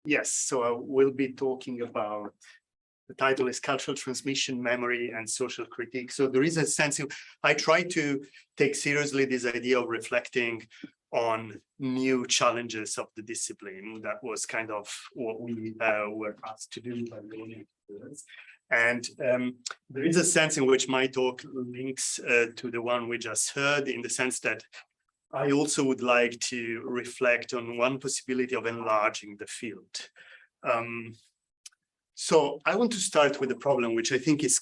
Yes, so I will be talking about, the title is Cultural Transmission, Memory and Social Critique. So there is a sense of, I try to take seriously this idea of reflecting on new challenges of the discipline. That was kind of what we were asked to do by the students. And there is a sense in which my talk links to the one we just heard, in the sense that I also would like to reflect on one possibility of enlarging the field. So I want to start with a problem which I think is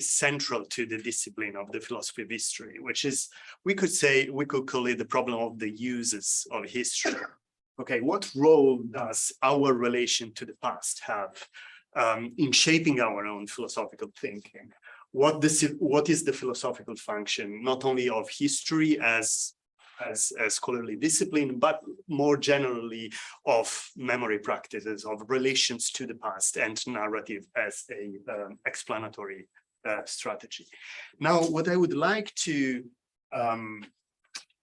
central to the discipline of the philosophy of history, which is, we could call it the problem of the uses of history. Okay, what role does our relation to the past have in shaping our own philosophical thinking? What is the philosophical function, not only of history as scholarly discipline, but more generally of memory practices, of relations to the past, and narrative as a explanatory strategy. Now, what I would like to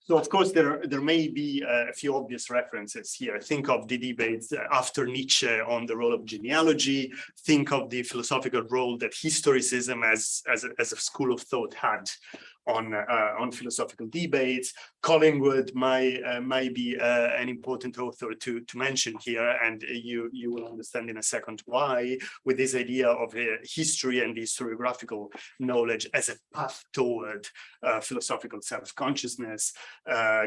so of course, there may be a few obvious references here. Think of the debates after Nietzsche on the role of genealogy. Think of the philosophical role that historicism as a school of thought had on philosophical debates. Collingwood might be an important author to mention here, and you will understand in a second why, with this idea of history and historiographical knowledge as a path toward philosophical self-consciousness.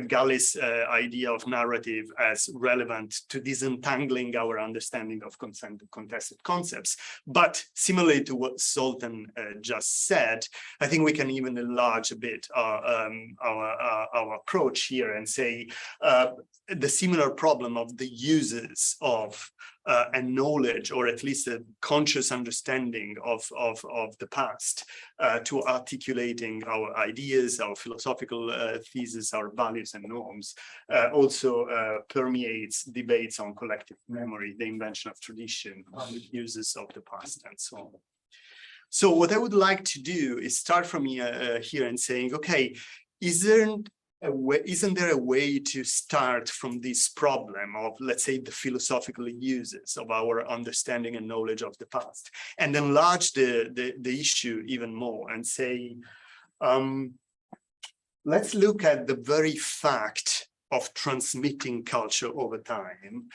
Galli's idea of narrative as relevant to disentangling our understanding of contested concepts. But similarly to what Zoltan just said, I think we can even enlarge a bit our approach here and say the similar problem of the uses of a knowledge, or at least a conscious understanding of the past to articulating our ideas, our philosophical theses, our values and norms, also permeates debates on collective memory, the invention of tradition, uses of the past, and so on. So what I would like to do is start from here and saying, okay, isn't there a way to start from this problem of, let's say, the philosophical uses of our understanding and knowledge of the past, and enlarge the issue even more and say, let's look at the very fact of transmitting culture over time,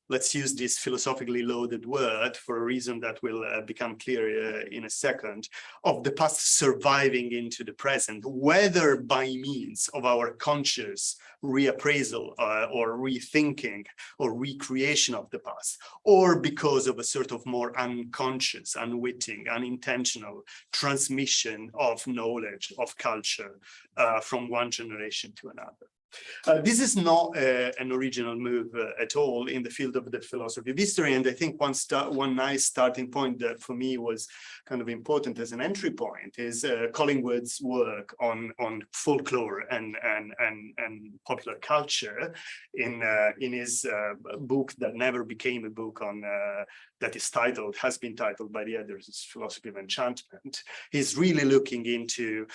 let's use this philosophically loaded word for a reason that will become clear in a second, of the past surviving into the present, whether by means of our conscious reappraisal or rethinking or recreation of the past, or because of a sort of more unconscious, unwitting, unintentional transmission of knowledge, of culture from one generation to another. This is not an original move at all in the field of the philosophy of history, and I think one nice starting point that for me was kind of important as an entry point is Collingwood's work on folklore and popular culture in his book that never became a book on that has been titled by the others, Philosophy of Enchantment. He's really looking into,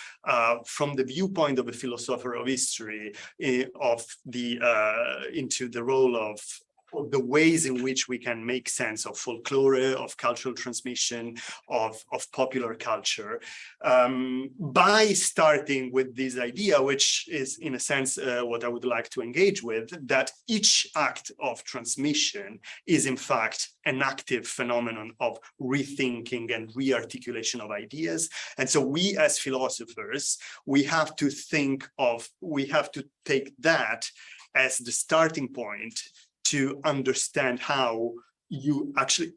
from the viewpoint of a philosopher of history, into the role of the ways in which we can make sense of folklore, of cultural transmission, of popular culture, by starting with this idea, which is in a sense what I would like to engage with, that each act of transmission is in fact an active phenomenon of rethinking and rearticulation of ideas. And so we as philosophers, we have to take that as the starting point to understand how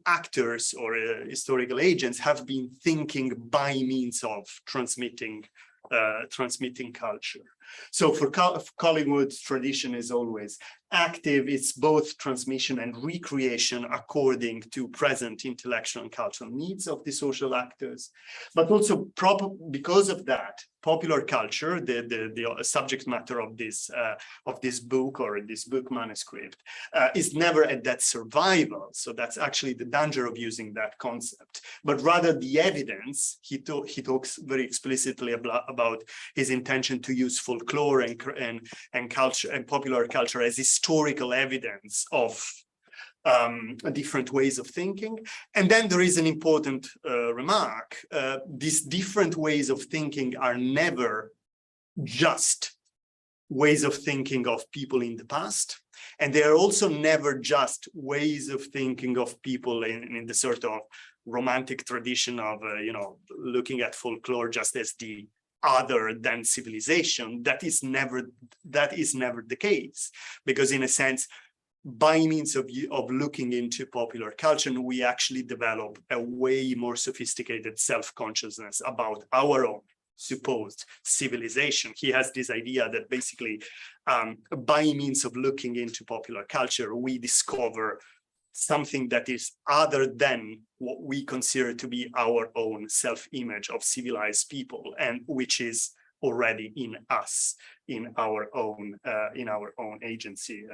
actors or historical agents have been thinking by means of transmitting culture. So for Collingwood's tradition is always active. It's both transmission and recreation according to present intellectual and cultural needs of the social actors, but also because of that, popular culture, the subject matter of this book or this book manuscript, is never at that survival. So that's actually the danger of using that concept, but rather the evidence. He talks very explicitly about his intention to use folklore and culture and popular culture as historical evidence of different ways of thinking. And then there is an important remark. These different ways of thinking are never just ways of thinking of people in the past. And they are also never just ways of thinking of people in the sort of romantic tradition of, looking at folklore just as the other than civilization. That is never the case, because in a sense, by means of looking into popular culture, we actually develop a way more sophisticated self-consciousness about our own supposed civilization. He has this idea that basically by means of looking into popular culture, we discover something that is other than what we consider to be our own self-image of civilized people, and which is already in us, in our own agency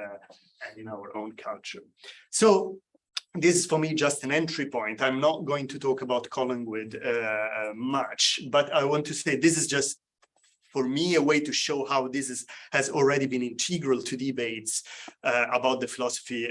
and in our own culture. So this is for me just an entry point. I'm not going to talk about Collingwood much, but I want to say this is just, for me, a way to show how this has already been integral to debates about the philosophy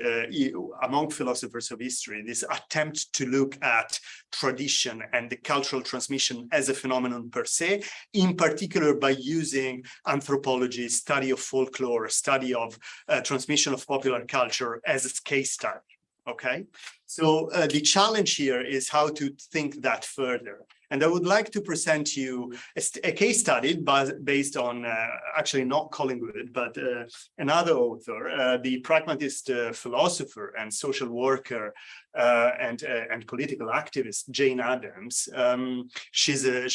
among philosophers of history, this attempt to look at tradition and the cultural transmission as a phenomenon per se, in particular by using anthropology, study of folklore, study of transmission of popular culture as a case study. Okay, so the challenge here is how to think that further. And I would like to present you a case study based on, actually not Collingwood, but another author, the pragmatist philosopher and social worker and political activist, Jane Addams. She's a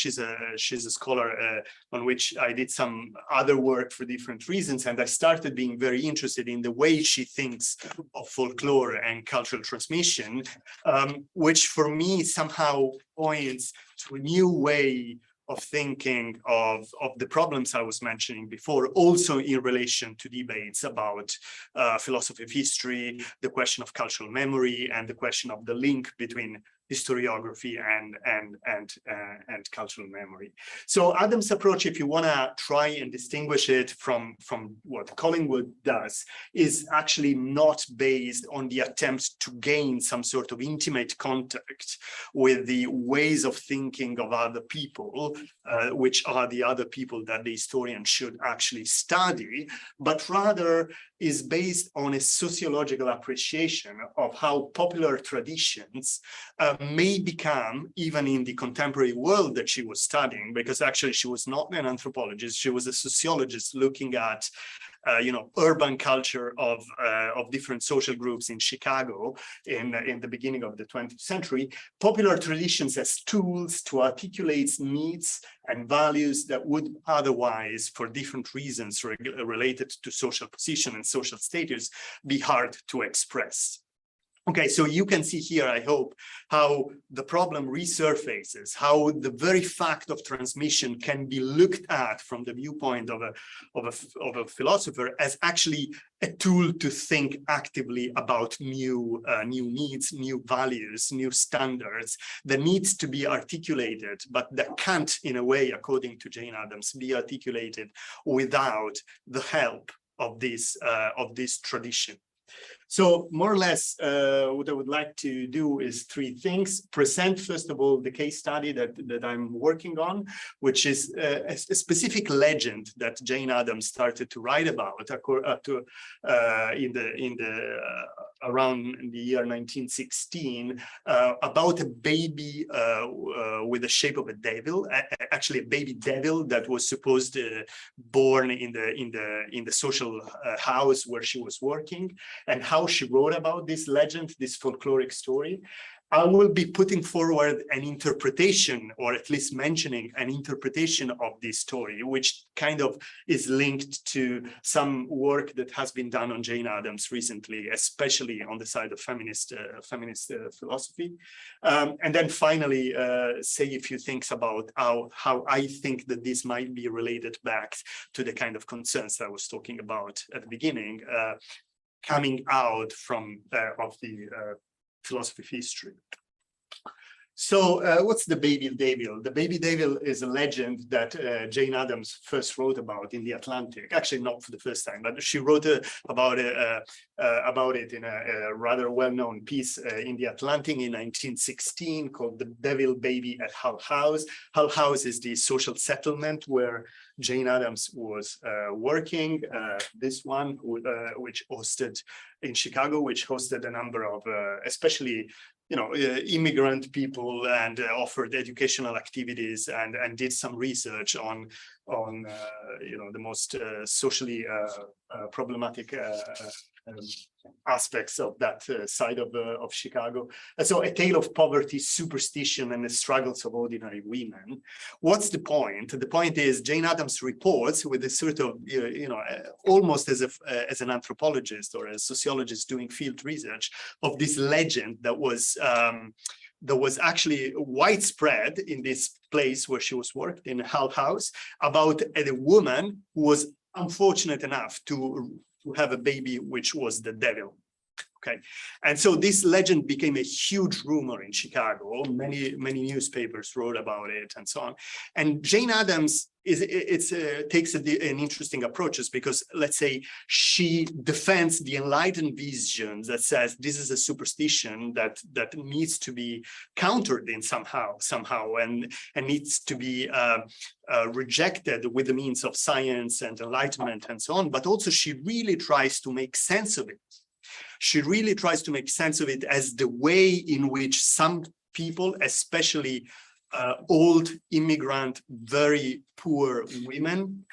scholar on which I did some other work for different reasons, and I started being very interested in the way she thinks of folklore and cultural transmission, which for me somehow points to a new way of thinking of the problems I was mentioning before, also in relation to debates about philosophy of history, the question of cultural memory, and the question of the link between historiography and cultural memory. So Adams' approach, if you want to try and distinguish it from what Collingwood does, is actually not based on the attempt to gain some sort of intimate contact with the ways of thinking of other people, which are the other people that the historian should actually study, but rather is based on a sociological appreciation of how popular traditions may become, even in the contemporary world that she was studying, because actually she was not an anthropologist, she was a sociologist looking at urban culture of different social groups in Chicago in the beginning of the 20th century. Popular traditions as tools to articulate needs and values that would otherwise, for different reasons related to social position and social status, be hard to express. Okay, so you can see here, I hope, how the problem resurfaces, how the very fact of transmission can be looked at from the viewpoint of a philosopher as actually a tool to think actively about new needs, new values, new standards that needs to be articulated, but that can't, in a way, according to Jane Addams, be articulated without the help of this tradition. So more or less, what I would like to do is three things. Present, first of all, the case study that I'm working on, which is a specific legend that Jane Addams started to write about around the year 1916, about a baby with the shape of a devil, actually a baby devil that was supposed born in the social house where she was working, and how she wrote about this legend, this folkloric story. I will be putting forward an interpretation, or at least mentioning an interpretation of this story, which kind of is linked to some work that has been done on Jane Addams recently, especially on the side of feminist philosophy. And then finally, say a few things about how I think that this might be related back to the kind of concerns that I was talking about at the beginning, coming out from of the philosophy of history. What's the baby devil? The baby devil is a legend that Jane Addams first wrote about in the Atlantic. Actually, not for the first time, but she wrote about it in a rather well-known piece in the Atlantic in 1916 called "The Devil Baby at Hull House." Hull House is the social settlement where Jane Addams was working. This one, which hosted in Chicago, which hosted a number of, especially immigrant people, and offered educational activities and did some research on the most socially problematic aspects of that side of Chicago. And so a tale of poverty, superstition, and the struggles of ordinary women. What's the point? The point is Jane Addams reports with a sort of, almost as an anthropologist or a sociologist doing field research of this legend that was actually widespread in this place where she was worked, in Hull House, about a woman who was unfortunate enough to have a baby which was the devil. Okay, and so this legend became a huge rumor in Chicago. Many newspapers wrote about it and so on. And Jane Addams takes an interesting approach, because let's say she defends the enlightened vision that says this is a superstition that needs to be countered in somehow, and needs to be rejected with the means of science and enlightenment and so on. But also she really tries to make sense of it. She really tries to make sense of it as the way in which some people, especially old immigrant, very poor women,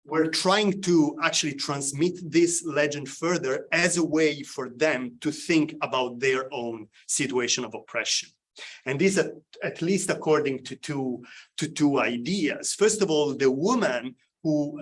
were trying to actually transmit this legend further as a way for them to think about their own situation of oppression. And this, at least according to two ideas. First of all, the woman who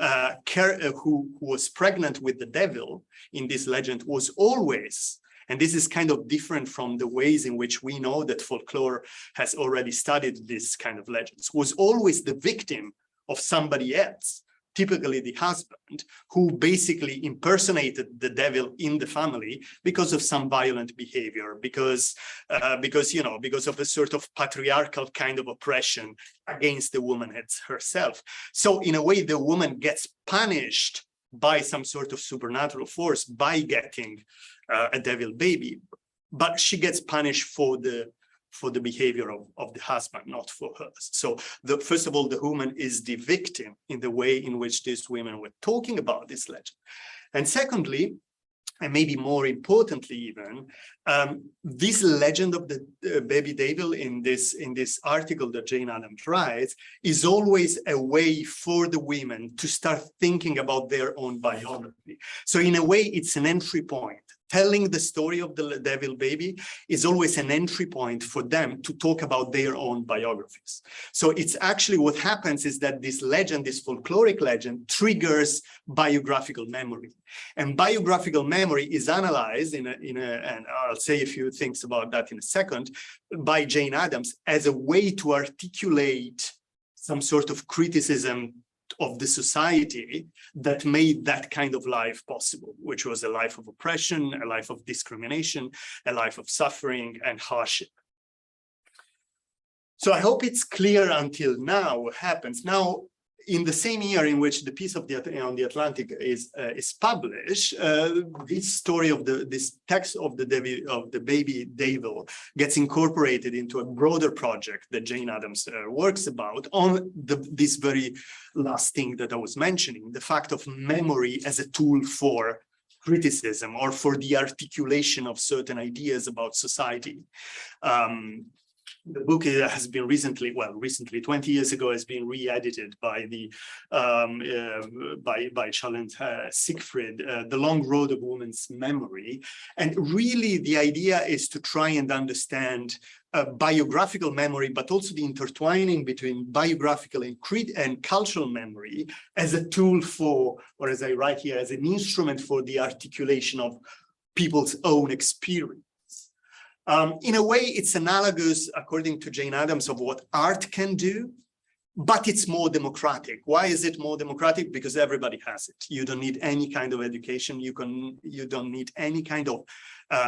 was pregnant with the devil in this legend was always, and this is kind of different from the ways in which we know that folklore has already studied this kind of legends, was always the victim of somebody else, typically the husband, who basically impersonated the devil in the family because of some violent behavior, because of a sort of patriarchal kind of oppression against the woman herself. So in a way, the woman gets punished by some sort of supernatural force by getting a devil baby, but she gets punished for the behavior of the husband, not for hers. So first of all, the woman is the victim in the way in which these women were talking about this legend. And secondly, and maybe more importantly even, this legend of the baby devil in this article that Jane Addams writes is always a way for the women to start thinking about their own biography. So in a way, it's an entry point. Telling the story of the devil baby is always an entry point for them to talk about their own biographies. So it's actually what happens is that this legend, this folkloric legend, triggers biographical memory. And biographical memory is analyzed and I'll say a few things about that in a second, by Jane Addams as a way to articulate some sort of criticism of the society that made that kind of life possible, which was a life of oppression, a life of discrimination, a life of suffering and hardship. So I hope it's clear until now what happens. Now, in the same year in which the piece of on the Atlantic is published, this story of this text of the baby devil gets incorporated into a broader project that Jane Addams works about on this very last thing that I was mentioning, the fact of memory as a tool for criticism or for the articulation of certain ideas about society. The book has been recently, 20 years ago, has been re-edited by Chalent Siegfried, The Long Road of Women's Memory. And really the idea is to try and understand biographical memory, but also the intertwining between biographical and cultural memory as a tool for, or as I write here, as an instrument for the articulation of people's own experience. In a way, it's analogous, according to Jane Addams, of what art can do, but it's more democratic. Why is it more democratic? Because everybody has it. You don't need any kind of education. You don't need any kind of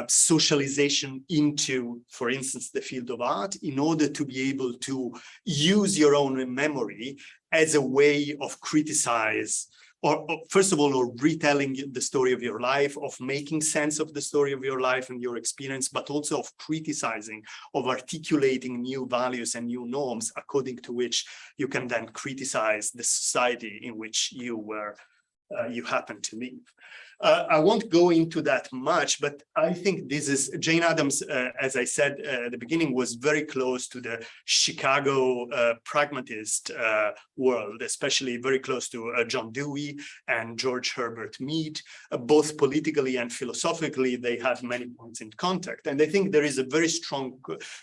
socialization into, for instance, the field of art, in order to be able to use your own memory as a way of criticize, or first of all, or retelling the story of your life, of making sense of the story of your life and your experience, but also of criticizing, of articulating new values and new norms according to which you can then criticize the society in which you were, you happen to live. I won't go into that much, but I think this is, Jane Addams, as I said at the beginning, was very close to the Chicago pragmatist world, especially very close to John Dewey and George Herbert Mead. Both politically and philosophically, they had many points in contact. And I think there is a very strong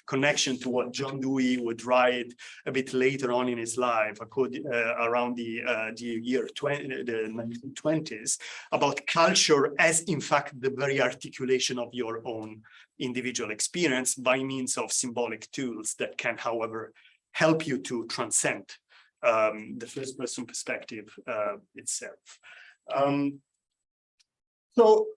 connection to what John Dewey would write a bit later on in his life, around the year the 1920s, about culture as, in fact, the very articulation of your own individual experience by means of symbolic tools that can, however, help you to transcend the first-person perspective itself. So,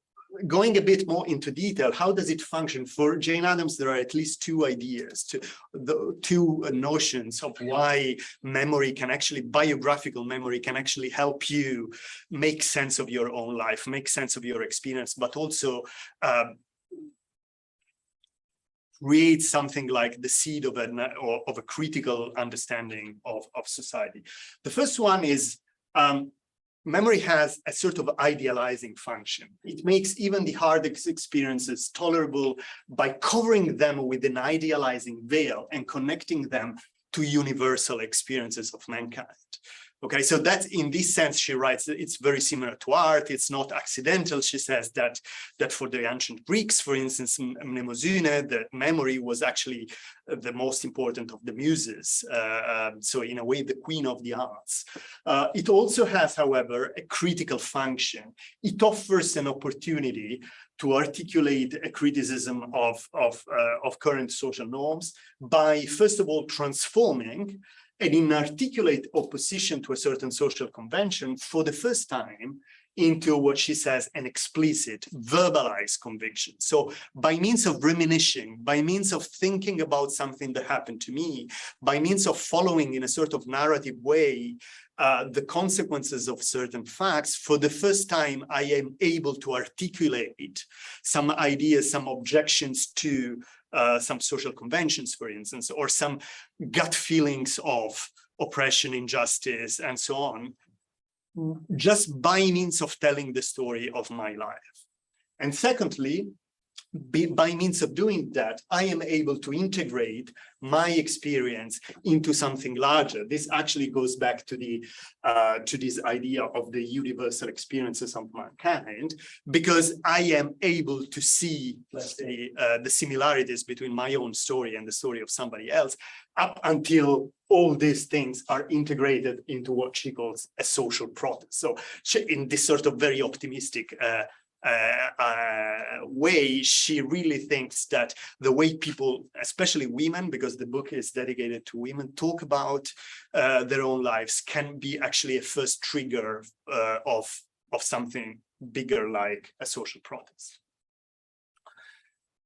going a bit more into detail, how does it function? For Jane Addams, there are at least two ideas, two notions of why memory can actually, biographical memory can actually help you make sense of your own life, make sense of your experience, but also create something like the seed of a critical understanding of society. The first one is memory has a sort of idealizing function. It makes even the hardest experiences tolerable by covering them with an idealizing veil and connecting them to universal experiences of mankind. Okay, so that's, in this sense, she writes, it's very similar to art. It's not accidental. She says that for the ancient Greeks, for instance, Mnemosyne, the memory was actually the most important of the muses. So in a way, the queen of the arts. It also has, however, a critical function. It offers an opportunity to articulate a criticism of current social norms by, first of all, transforming an inarticulate opposition to a certain social convention for the first time into what she says an explicit, verbalized conviction. So by means of reminiscing, by means of thinking about something that happened to me, by means of following in a sort of narrative way the consequences of certain facts, for the first time I am able to articulate some ideas, some objections to some social conventions, for instance, or some gut feelings of oppression, injustice, and so on, just by means of telling the story of my life. And secondly, by means of doing that, I am able to integrate my experience into something larger. This actually goes back to this idea of the universal experiences of mankind, because I am able to see, let's say, the similarities between my own story and the story of somebody else, up until all these things are integrated into what she calls a social protest. So in this sort of very optimistic way, she really thinks that the way people, especially women, because the book is dedicated to women, talk about their own lives can be actually a first trigger of something bigger like a social protest.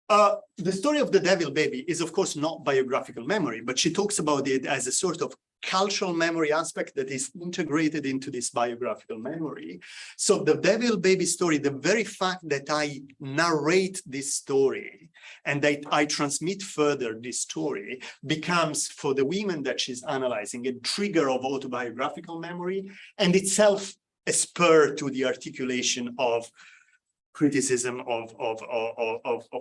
The story of the Devil Baby is, of course, not biographical memory, but she talks about it as a sort of cultural memory aspect that is integrated into this biographical memory. So the Devil Baby story, the very fact that I narrate this story and that I transmit further this story, becomes, for the women that she's analyzing, a trigger of autobiographical memory, and itself a spur to the articulation of criticism of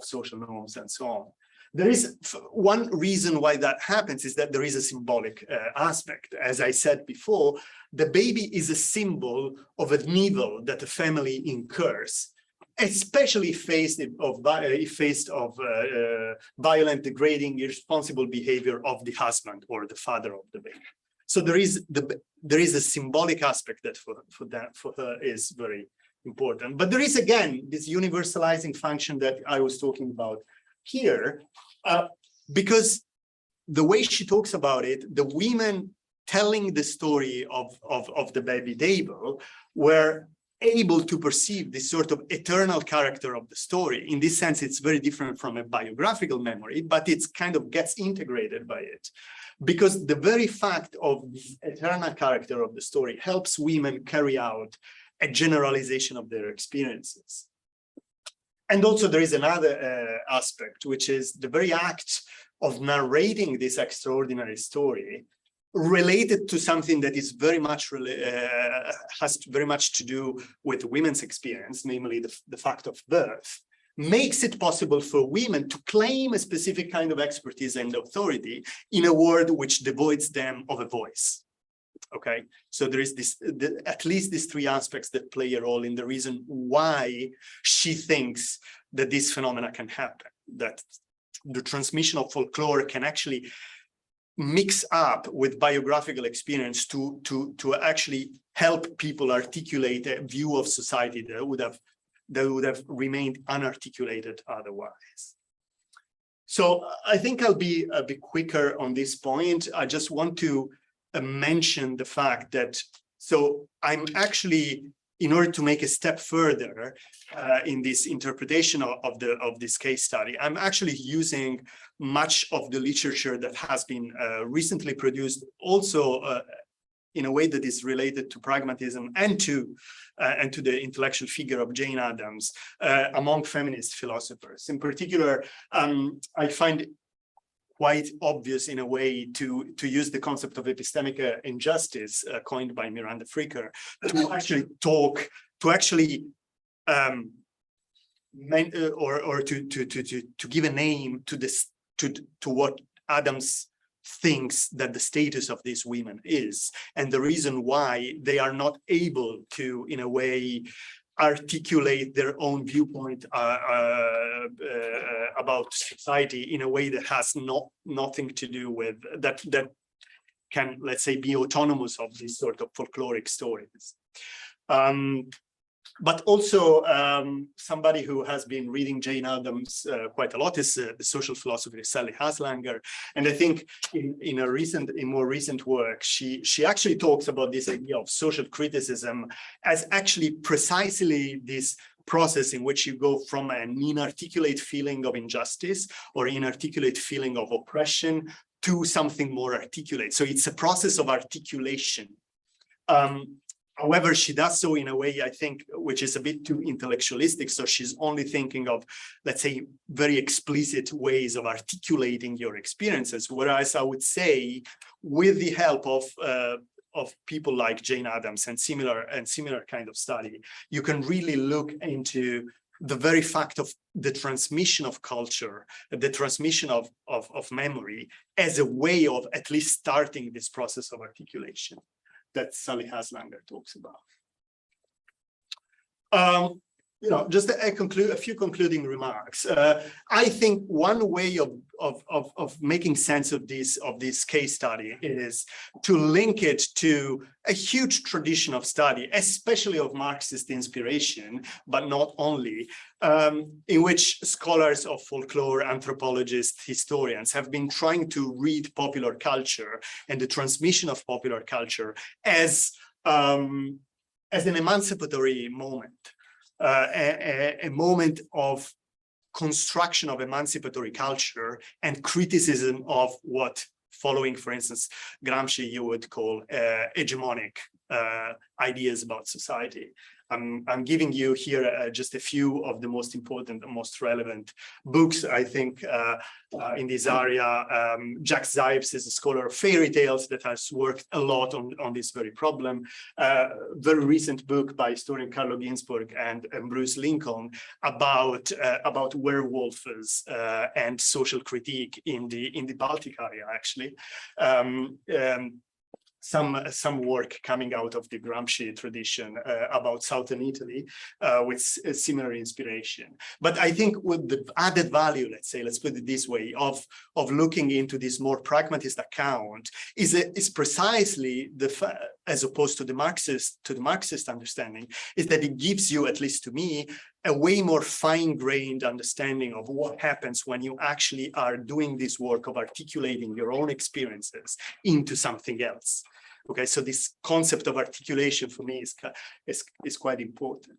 social norms and so on. There is one reason why that happens is that there is a symbolic aspect. As I said before, the baby is a symbol of an evil that a family incurs, especially faced of violent, degrading, irresponsible behavior of the husband or the father of the baby. So there is a symbolic aspect that for her is very important. But there is, again, this universalizing function that I was talking about here, because the way she talks about it, the women telling the story of the baby devil were able to perceive this sort of eternal character of the story. In this sense, it's very different from a biographical memory, but it's kind of gets integrated by it. Because the very fact of the eternal character of the story helps women carry out a generalization of their experiences. And also there is another aspect, which is the very act of narrating this extraordinary story related to something that is very much has very much to do with women's experience, namely the fact of birth, makes it possible for women to claim a specific kind of expertise and authority in a world which devoids them of a voice. Okay, so there is this, at least these three aspects that play a role in the reason why she thinks that this phenomena can happen, that the transmission of folklore can actually mix up with biographical experience to actually help people articulate a view of society that would have remained unarticulated otherwise. So I think I'll be a bit quicker on this point. I just want to mention the fact that, so I'm actually, in order to make a step further in this interpretation of this case study, I'm actually using much of the literature that has been recently produced, also in a way that is related to pragmatism and to the intellectual figure of Jane Addams among feminist philosophers. In particular, I find quite obvious in a way to use the concept of epistemic injustice coined by Miranda Fricker to actually talk, to actually to give a name to this, to what Addams thinks that the status of these women is, and the reason why they are not able to, in a way, articulate their own viewpoint about society in a way that has nothing to do with that can, let's say, be autonomous of these sort of folkloric stories. But also somebody who has been reading Jane Addams quite a lot is the social philosopher Sally Haslanger, and I think in more recent work she actually talks about this idea of social criticism as actually precisely this process in which you go from an inarticulate feeling of injustice or inarticulate feeling of oppression to something more articulate. So it's a process of articulation. However, she does so in a way, I think, which is a bit too intellectualistic. So she's only thinking of, let's say, very explicit ways of articulating your experiences. Whereas I would say, with the help of people like Jane Addams and similar kind of study, you can really look into the very fact of the transmission of culture, the transmission of memory as a way of at least starting this process of articulation that Sally Haslanger talks about. Just a few concluding remarks. I think one way of making sense of this case study is to link it to a huge tradition of study, especially of Marxist inspiration, but not only, in which scholars of folklore, anthropologists, historians have been trying to read popular culture and the transmission of popular culture as an emancipatory moment. A moment of construction of emancipatory culture and criticism of what, following, for instance, Gramsci, you would call hegemonic ideas about society. I'm giving you here just a few of the most important and most relevant books, I think, in this area. Jack Zipes is a scholar of fairy tales that has worked a lot on this very problem. Very recent book by historian Carlo Ginzburg and Bruce Lincoln about werewolves and social critique in the Baltic area, actually. Some work coming out of the Gramsci tradition about Southern Italy with similar inspiration. But I think with the added value, let's put it this way, of looking into this more pragmatist account is precisely as opposed to the Marxist understanding, is that it gives you, at least to me, a way more fine-grained understanding of what happens when you actually are doing this work of articulating your own experiences into something else. Okay, so this concept of articulation for me is quite important.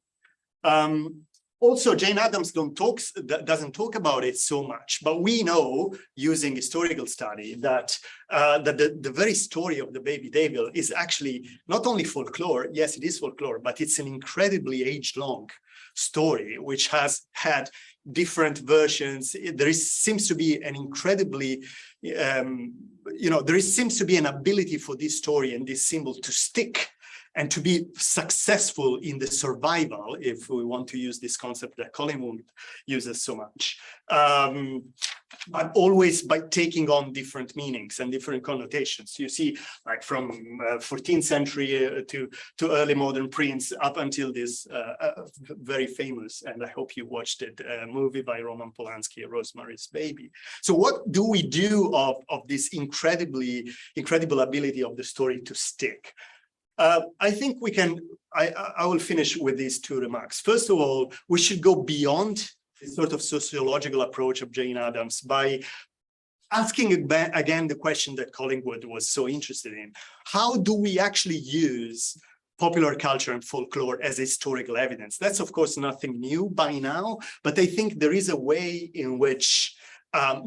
Also, Jane Addams doesn't talk about it so much, but we know, using historical study, that the very story of the baby devil is actually not only folklore. Yes, it is folklore, but it's an incredibly age-long story, which has had different versions. Seems to be an incredibly, seems to be an ability for this story and this symbol to stick and to be successful in the survival, if we want to use this concept that Collingwood uses so much, but always by taking on different meanings and different connotations. You see, like from 14th century to early modern prints up until this very famous, and I hope you watched it, movie by Roman Polanski, Rosemary's Baby. So what do we do of this incredible ability of the story to stick? I think we can, I will finish with these two remarks. First of all, we should go beyond the sort of sociological approach of Jane Addams by asking again the question that Collingwood was so interested in. How do we actually use popular culture and folklore as historical evidence? That's, of course, nothing new by now, but I think there is a way in which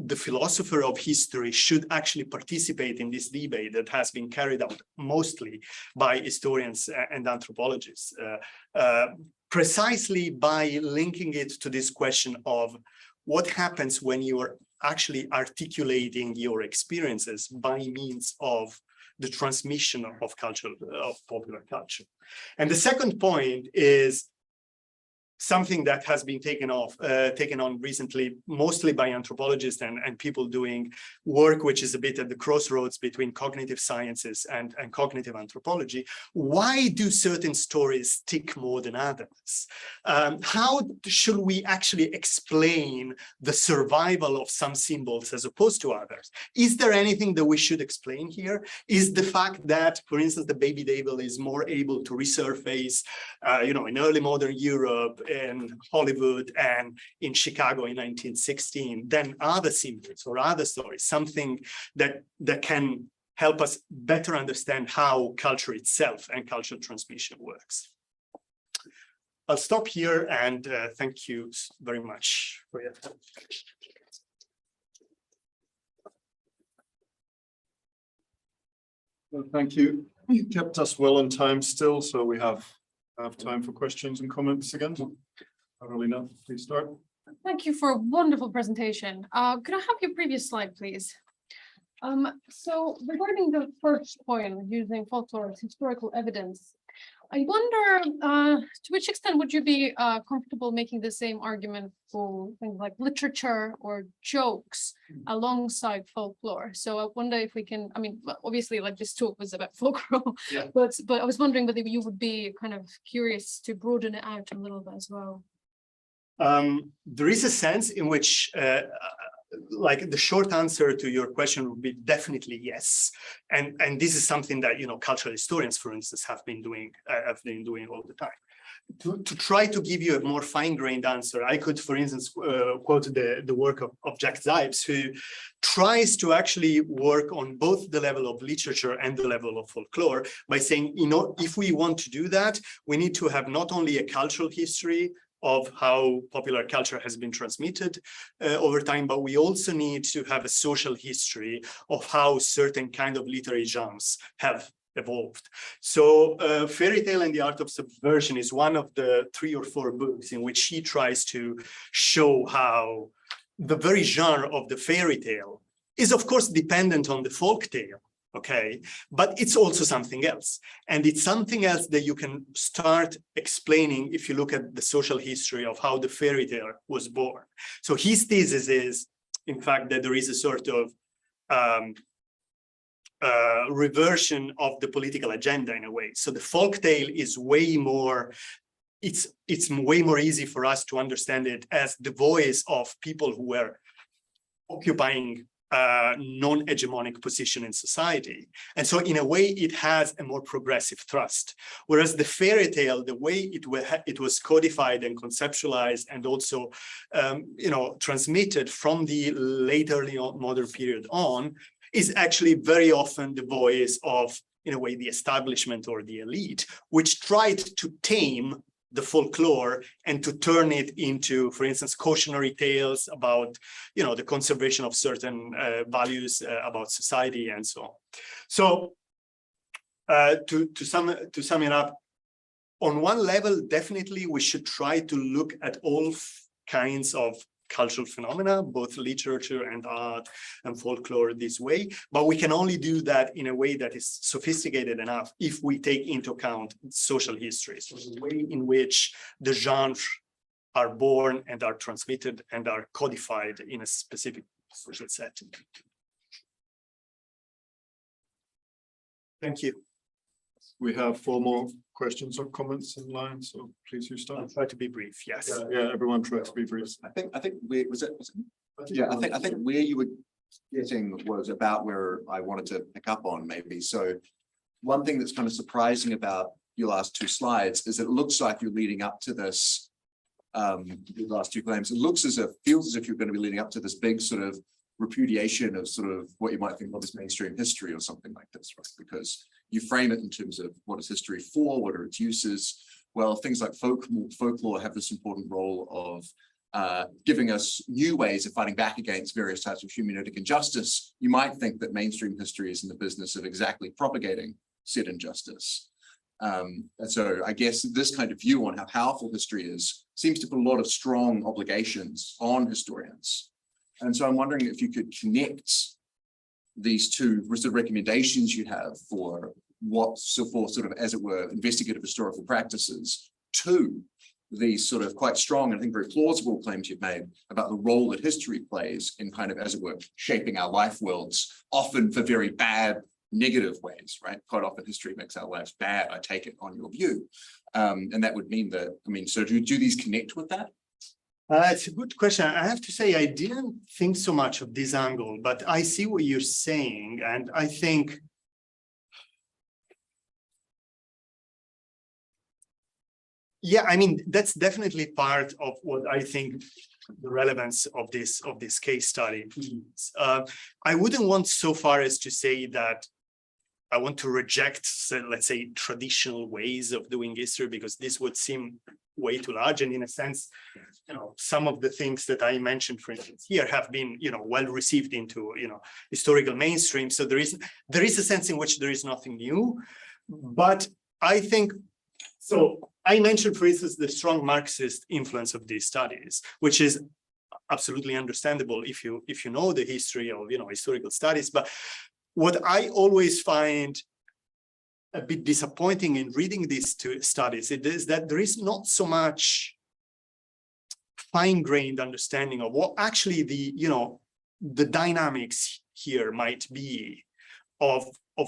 the philosopher of history should actually participate in this debate that has been carried out mostly by historians and anthropologists, precisely by linking it to this question of what happens when you are actually articulating your experiences by means of the transmission of popular culture. And the second point is something that has been taken on recently, mostly by anthropologists and people doing work which is a bit at the crossroads between cognitive sciences and cognitive anthropology. Why do certain stories stick more than others? How should we actually explain the survival of some symbols as opposed to others? Is there anything that we should explain here? Is the fact that, for instance, the baby devil is more able to resurface, in early modern Europe, in Hollywood and in Chicago in 1916 than other symbols or other stories, something that can help us better understand how culture itself and cultural transmission works. I'll stop here and thank you very much for your time. Well, thank you. You kept us well on time still, so we have time for questions and comments again. Carolina, please start. Thank you for a wonderful presentation. Could I have your previous slide, please? So regarding the first point, using folklore as historical evidence, I wonder to which extent would you be comfortable making the same argument for things like literature or jokes alongside folklore? So I wonder if we can, obviously like this talk was about folklore, yeah. but I was wondering whether you would be kind of curious to broaden it out a little bit as well. There is a sense in which like the short answer to your question would be definitely yes, and this is something that cultural historians, for instance, have been doing all the time. To try to give you a more fine-grained answer, I could, for instance, quote the work of Jack Zipes, who tries to actually work on both the level of literature and the level of folklore by saying, if we want to do that, we need to have not only a cultural history of how popular culture has been transmitted over time, but we also need to have a social history of how certain kind of literary genres have evolved. So Fairy Tale and the Art of Subversion is one of the 3 or 4 books in which he tries to show how the very genre of the fairy tale is, of course, dependent on the folk tale. Okay, but it's also something else. And it's something else that you can start explaining if you look at the social history of how the fairy tale was born. So his thesis is, in fact, that there is a sort of reversion of the political agenda in a way. So the folk tale is way more, it's way more easy for us to understand it as the voice of people who were occupying non-hegemonic position in society. And so in a way, it has a more progressive thrust. Whereas the fairy tale, the way it was codified and conceptualized and also, transmitted from the late early modern period on, is actually very often the voice of, in a way, the establishment or the elite, which tried to tame the folklore and to turn it into, for instance, cautionary tales about, the conservation of certain values about society and so on. So to sum it up, on one level, definitely we should try to look at all kinds of cultural phenomena, both literature and art and folklore this way, but we can only do that in a way that is sophisticated enough if we take into account social histories, the way in which the genres are born and are transmitted and are codified in a specific social setting. Thank you. We have 4 more questions or comments in line, so please you start. I'll try to be brief. Yes. Yeah, everyone try to be brief. I think we I think where you were getting was about where I wanted to pick up on maybe. So one thing that's kind of surprising about your last 2 slides is it looks like you're leading up to this. The last 2 claims, it feels as if you're going to be leading up to this big sort of repudiation of sort of what you might think of as mainstream history or something like this, right? Because you frame it in terms of what is history for, what are its uses. Well, things like folklore have this important role of giving us new ways of fighting back against various types of humanistic injustice. You might think that mainstream history is in the business of exactly propagating said injustice. And so I guess this kind of view on how powerful history is seems to put a lot of strong obligations on historians. And so I'm wondering if you could connect these 2 sort of recommendations you have for sort of, as it were, investigative historical practices to these sort of quite strong and I think very plausible claims you've made about the role that history plays in kind of, as it were, shaping our life worlds, often for very bad, negative ways, right? Quite often history makes our lives bad, I take it on your view. And that would mean that, so do these connect with that? It's a good question. I have to say, I didn't think so much of this angle, but I see what you're saying. And I think, yeah, I mean, that's definitely part of what I think the relevance of this case study is. I wouldn't want so far as to say that I want to reject, let's say, traditional ways of doing history, because this would seem way too large. And in a sense, some of the things that I mentioned, for instance, here have been, well received into, historical mainstream. So there is a sense in which there is nothing new. But I think, so I mentioned, for instance, the strong Marxist influence of these studies, which is absolutely understandable if you know the history of, historical studies. But what I always find a bit disappointing in reading these 2 studies is that there is not so much fine-grained understanding of what actually the dynamics here might be of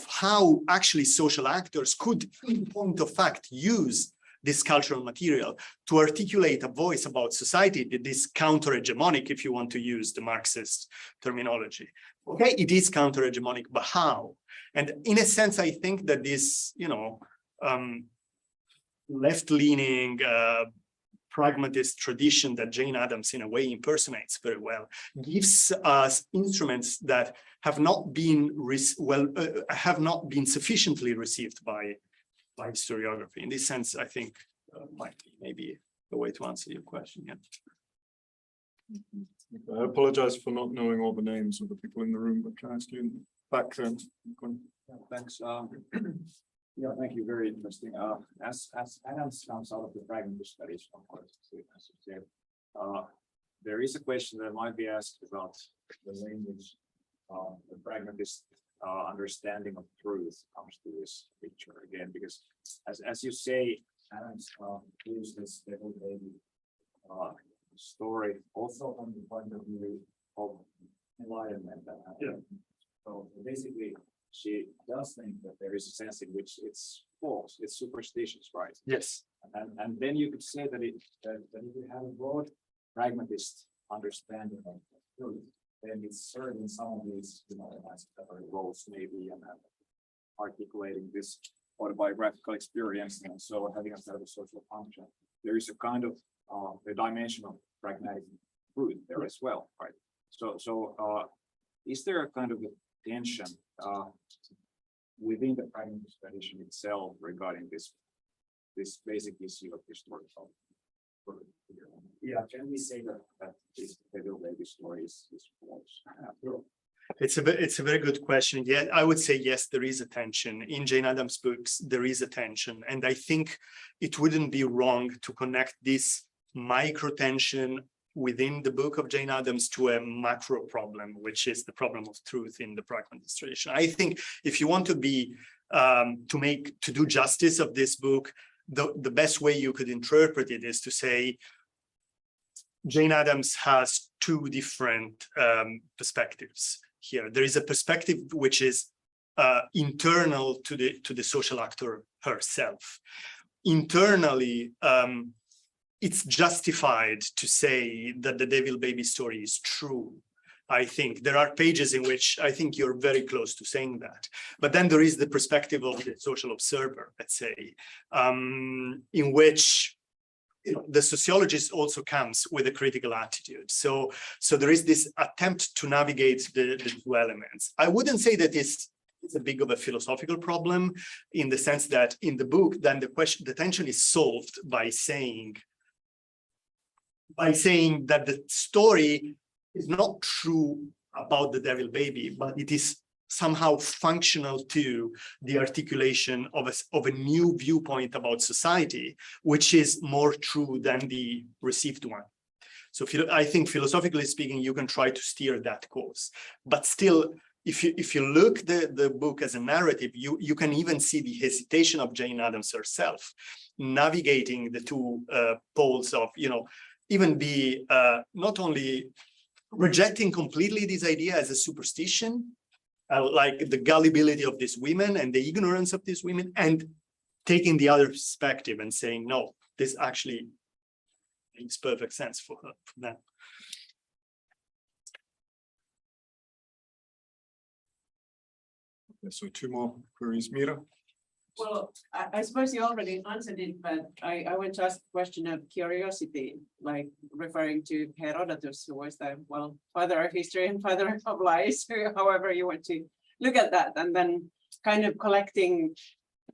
how actually social actors could, in point of fact, use this cultural material to articulate a voice about society that is counter-hegemonic, if you want to use the Marxist terminology. Okay, it is counter-hegemonic, but how? And in a sense, I think that this, left-leaning pragmatist tradition that Jane Addams, in a way, impersonates very well, gives us instruments that have not been sufficiently received by historiography. In this sense, I think might be maybe the way to answer your question. Yeah. I apologize for not knowing all the names of the people in the room, but can I ask you back then? Thanks. Yeah, thank you. Very interesting. As Adams comes out of the pragmatist studies, of course, as you said, there is a question that might be asked about the language, the pragmatist understanding of truth comes to this picture again, because as you say, Adams gives this devastating story also from the point of view of enlightenment. So basically, she does think that there is a sense in which it's false, it's superstitious, right? Yes. And then you could say that if you have a broad pragmatist understanding of truth, then it's serving some of these, roles maybe, and articulating this autobiographical experience, and so having a sort of a social function. There is a kind of a dimension of pragmatic truth there as well, right? So is there a kind of a tension within the pragmatist tradition itself regarding this basic issue of historical. Yeah, can we say that this Devil Baby story is false? It's a very good question. Yeah, I would say yes, there is a tension. In Jane Addams' books, there is a tension. And I think it wouldn't be wrong to connect this micro tension within the book of Jane Addams to a macro problem, which is the problem of truth in the pragmatist tradition. I think if you want to be to do justice of this book, the best way you could interpret it is to say Jane Addams has two different perspectives here. There is a perspective which is internal to the social actor herself. Internally, it's justified to say that the Devil Baby story is true. I think there are pages in which I think you're very close to saying that. But then there is the perspective of the social observer, let's say, in which the sociologist also comes with a critical attitude. So there is this attempt to navigate the two elements. I wouldn't say that it's a big of a philosophical problem in the sense that in the book, then the tension is solved by saying that the story is not true about the Devil Baby, but it is somehow functional to the articulation of a new viewpoint about society, which is more true than the received one. So I think philosophically speaking, you can try to steer that course. But still, if you look the book as a narrative, you can even see the hesitation of Jane Addams herself, navigating the two poles of, even be not only rejecting completely this idea as a superstition, like the gullibility of these women and the ignorance of these women, and taking the other perspective and saying, no, this actually makes perfect sense for her, for them. So two more queries, Mira. Well, I suppose you already answered it, but I want to ask a question of curiosity, like referring to Herodotus, who was the, father of history and father of lies, however you want to look at that, and then kind of collecting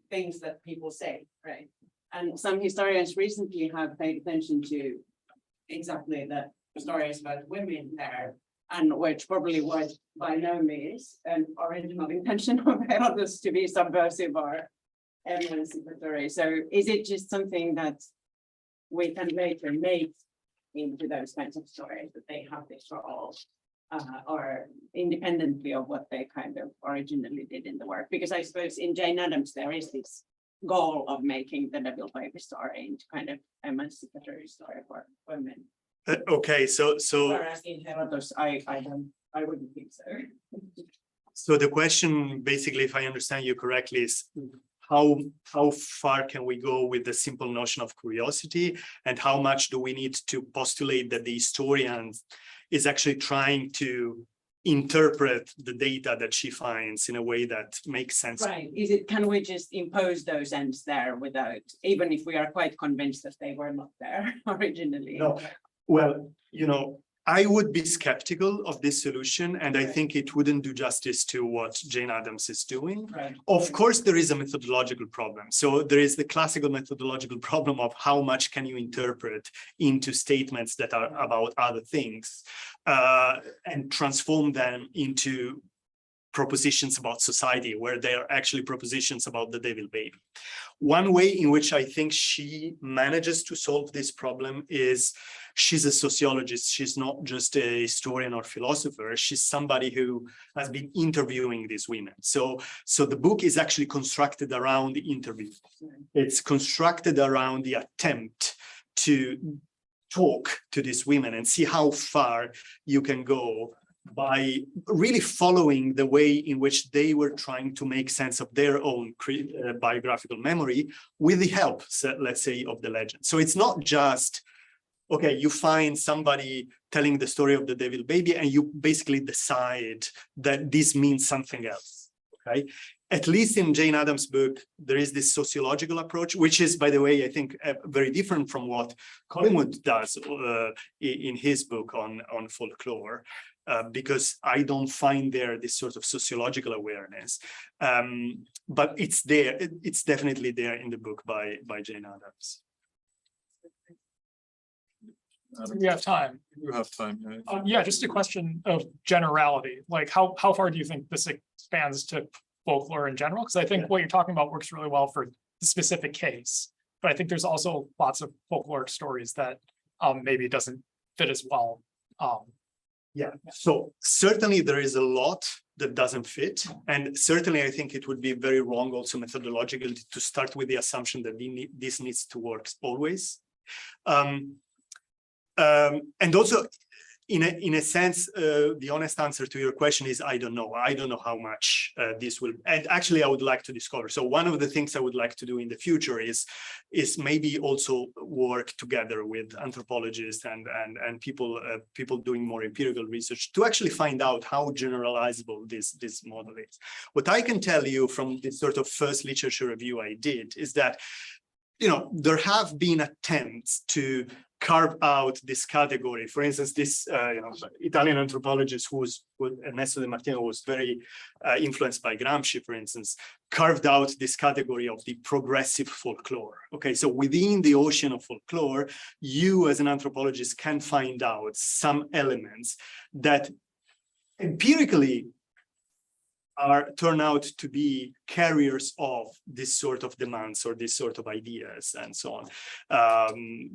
things that people say, right? And some historians recently have paid attention to exactly the stories about women there, and which probably was by no means an original intention of Herodotus to be subversive or emancipatory. So is it just something that we can later make into those kinds of stories, that they have this role, or independently of what they kind of originally did in the work? Because I suppose in Jane Addams, there is this goal of making the Devil Baby story into kind of emancipatory story for women. Okay, so Whereas in Herodotus, I wouldn't think so. So the question, basically, if I understand you correctly, is how far can we go with the simple notion of curiosity, and how much do we need to postulate that the historian is actually trying to interpret the data that she finds in a way that makes sense? Right. Can we just impose those ends there without, even if we are quite convinced that they were not there originally? No. Well, I would be skeptical of this solution, and I think it wouldn't do justice to what Jane Addams is doing. Right. Of course, there is a methodological problem. So there is the classical methodological problem of how much can you interpret into statements that are about other things, and transform them into propositions about society, where they are actually propositions about the Devil Baby. One way in which I think she manages to solve this problem is she's a sociologist. She's not just a historian or philosopher. She's somebody who has been interviewing these women. So the book is actually constructed around the interview. It's constructed around the attempt to talk to these women and see how far you can go by really following the way in which they were trying to make sense of their own biographical memory with the help, let's say, of the legend. So it's not just, okay, you find somebody telling the story of the Devil Baby and you basically decide that this means something else, okay? at least in Jane Addams' book, there is this sociological approach, which is, by the way, I think very different from what Collingwood does in his book on folklore. Because I don't find there this sort of sociological awareness, but it's there. It's definitely there in the book by Jane Addams. We have time. You have time. Yeah. Yeah, just a question of generality. Like how far do you think this expands to folklore in general? Because I think what you're talking about works really well for the specific case, but I think there's also lots of folkloric stories that maybe doesn't fit as well. Yeah, so certainly there is a lot that doesn't fit. And certainly I think it would be very wrong also methodologically to start with the assumption that this needs to work always. And also, in a sense, the honest answer to your question is I don't know. I don't know how much this will. And actually, I would like to discover. So one of the things I would like to do in the future is maybe also work together with anthropologists and people doing more empirical research to actually find out how generalizable this model is. What I can tell you from this sort of first literature review I did is that, you know, there have been attempts to carve out this category. For instance, this Italian anthropologist Ernesto De Martino was very influenced by Gramsci, for instance, carved out this category of the progressive folklore. Okay, so within the ocean of folklore, you as an anthropologist can find out some elements that empirically turn out to be carriers of this sort of demands or this sort of ideas and so on,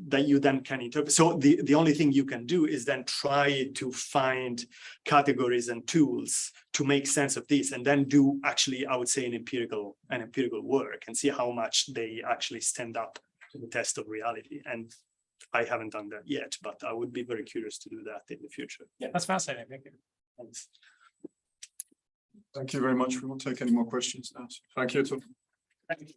that you then can interpret. So the only thing you can do is then try to find categories and tools to make sense of this, and then do actually, I would say, an empirical work and see how much they actually stand up to the test of reality. And I haven't done that yet, but I would be very curious to do that in the future. Yeah, that's fascinating. Thank you. Thanks. Thank you very much. We won't take any more questions now. Thank you.